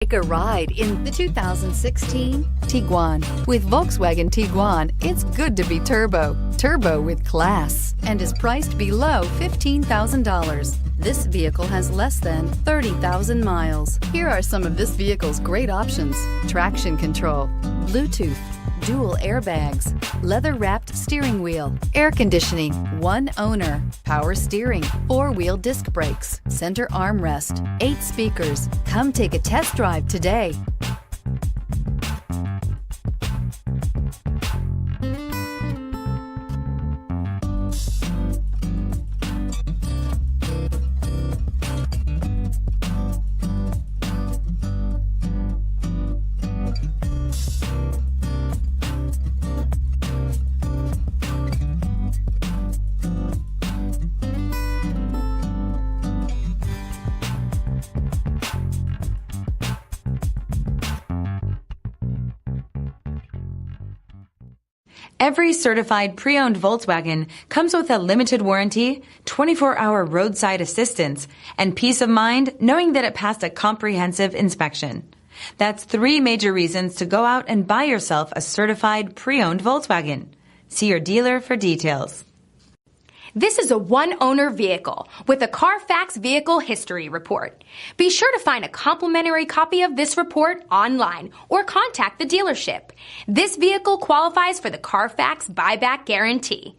Take a ride in the 2016 Tiguan. With Volkswagen Tiguan, it's good to be turbo. Turbo with class, and is priced below $15,000. This vehicle has less than 30,000 miles. Here are some of this vehicle's great options: traction control, Bluetooth, dual airbags, leather-wrapped steering wheel, air conditioning, one owner, power steering, four-wheel disc brakes, center armrest, 8 speakers. Come take a test drive today. Every certified pre-owned Volkswagen comes with a limited warranty, 24-hour roadside assistance, and peace of mind knowing that it passed a comprehensive inspection. That's 3 major reasons to go out and buy yourself a certified pre-owned Volkswagen. See your dealer for details. This is a one-owner vehicle with a CARFAX Vehicle History Report. Be sure to find a complimentary copy of this report online or contact the dealership. This vehicle qualifies for the CARFAX Buyback Guarantee.